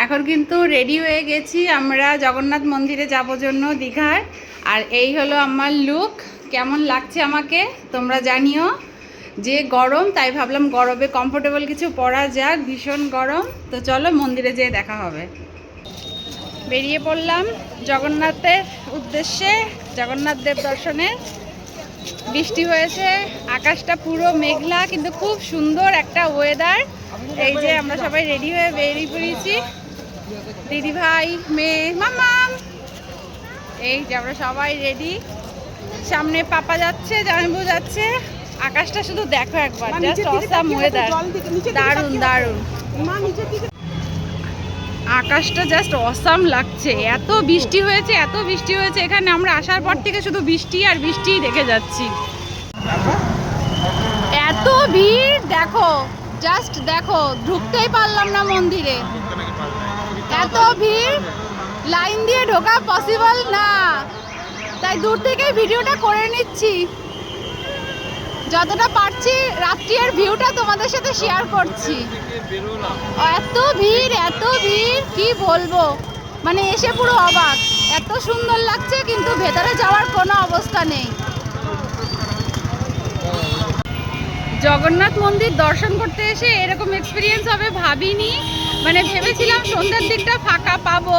এখন কিন্তু রেডি হয়ে গেছি, আমরা জগন্নাথ মন্দিরে যাবো জন্য দীঘার। আর এই হলো আমার লুক। কেমন লাগছে আমাকে তোমরা জানিও। যে গরম, তাই ভাবলাম গরমে কমফোর্টেবল কিছু পরা যাক, ভীষণ গরম। তো চলো মন্দিরে যেয়ে দেখা হবে। বেরিয়ে পড়লাম জগন্নাথের উদ্দেশ্যে, জগন্নাথ দেব দর্শনে। বৃষ্টি হয়েছে, আকাশটা পুরো মেঘলা, কিন্তু খুব সুন্দর একটা ওয়েদার। এই যে আমরা সবাই রেডি হয়ে বেরিয়ে পড়েছি, দিদি ভাই, মেয়ে, মামাম। এই যে আমরা সবাই রেডি। সামনে পাপা যাচ্ছে, জামাইবু যাচ্ছে। আকাশটা শুধু দেখো একবার, জাস্ট অসাম ওয়েদার, দারুণ দারুণ। আকাশটা জাস্ট অসাম লাগছে। এত বৃষ্টি হয়েছে, এত বৃষ্টি হয়েছে এখানে। আমরা আসার পর থেকে শুধু বৃষ্টি আর বৃষ্টিই দেখে যাচ্ছি। এত ভিড় দেখো, জাস্ট দেখো, ঢুকতেই পারলাম না মন্দিরে, এত ভিড়। লাইন দিয়ে ঢোকা পসিবল না, তাই দূর থেকেই ভিডিওটা করে নিচ্ছি। যতটা পারছি রাত্রির ভিউটা তোমাদের সাথে শেয়ার করছি। এত ভিড়, এত ভিড়, কি বলবো, মানে এসে পুরো অবাক। এত সুন্দর লাগছে, কিন্তু ভেতরে যাওয়ার কোনো অবস্থা নেই। জগন্নাথ মন্দির দর্শন করতে এসে এরকম এক্সপিরিয়েন্স হবে ভাবিনি। মানে ভেবেছিলাম সন্ধ্যার দিকটা ফাঁকা পাবো,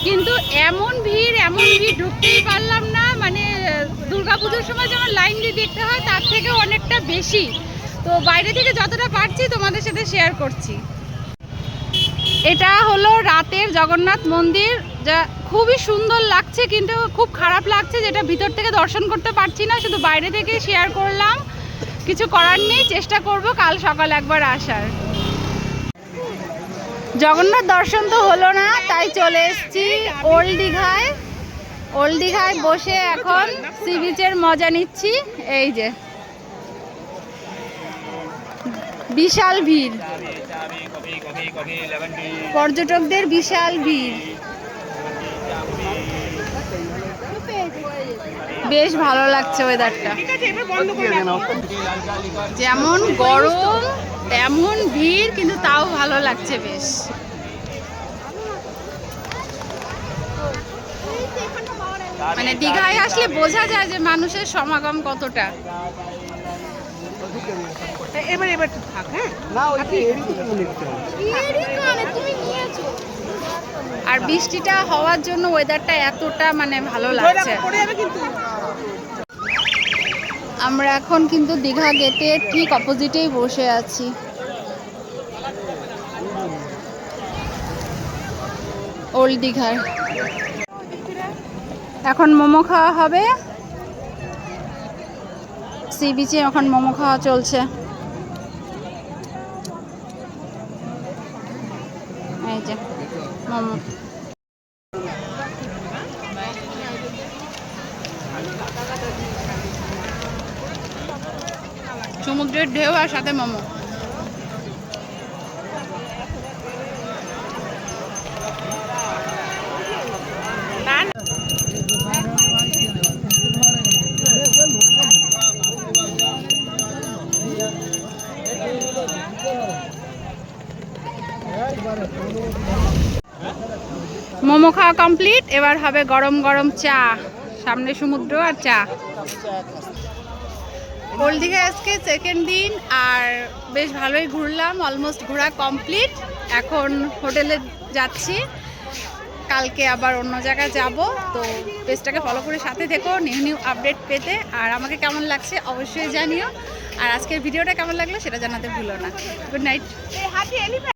কিন্তু এমন ভিড়, এমন ভিড়, ঢুকতেই পারলাম না। মানে দুর্গাপুজোর সময় যেমন লাইন দিয়ে দেখতে হয়, তার থেকে অনেকটা বেশি। তো বাইরে থেকে যতটা পারছি তোমাদের সাথে শেয়ার করছি। এটা হলো রাতের জগন্নাথ মন্দির, যা খুবই সুন্দর লাগছে, কিন্তু খুব খারাপ লাগছে যেটা ভিতর থেকে দর্শন করতে পারছি না, শুধু বাইরে থেকে শেয়ার করলাম। কিছু করার নেই, চেষ্টা করব কাল সকাল একবার আসার। জগন্নাথ দর্শন তো হলো না, তাই চলে এসেছি ওল্ড দীঘায়। ওল্ড দীঘায় বসে এখন সি বিচের মজা নিচ্ছি। এই যে বিশাল ভিড়, পর্যটকদের বিশাল ভিড়, বেশ ভালো লাগছে ওয়েদারটা। যেমন গরম তেমন ভিড়, কিন্তু তাও ভালো লাগছে বেশ। মানে দীঘায় আসলে বোঝা যায় যে মানুষের সমাগম কতটা। আর বৃষ্টিটা হওয়ার জন্য ওয়েদারটা এতটা মানে ভালো লাগছে। আমরা এখন কিন্তু দীঘা গেটের ঠিক অপোজিটেই বসে আছি। ওল্ড দীঘার এখন মোমো খাওয়া হবে। সি বিচে এখন মোমো খাওয়া চলছে। এই যে মোমো। সমুদ্রের ঢেউ আর সাথে মোমো। মোমো খাওয়া কমপ্লিট, এবার হবে গরম গরম চা। সামনে সমুদ্র আর চা। ওল্ড দীঘায় আজকে সেকেন্ড দিন, আর বেশ ভালোই ঘুরলাম। অলমোস্ট ঘোরা কমপ্লিট। এখন হোটেলে যাচ্ছি, কালকে আবার অন্য জায়গায় যাব। তো পেজটাকে ফলো করে সাথে থেকো নিউ নিউ আপডেট পেতে। আর আমাকে কেমন লাগছে অবশ্যই জানিও। আর আজকের ভিডিওটা কেমন লাগলো সেটা জানাতে ভুলো না। Good night.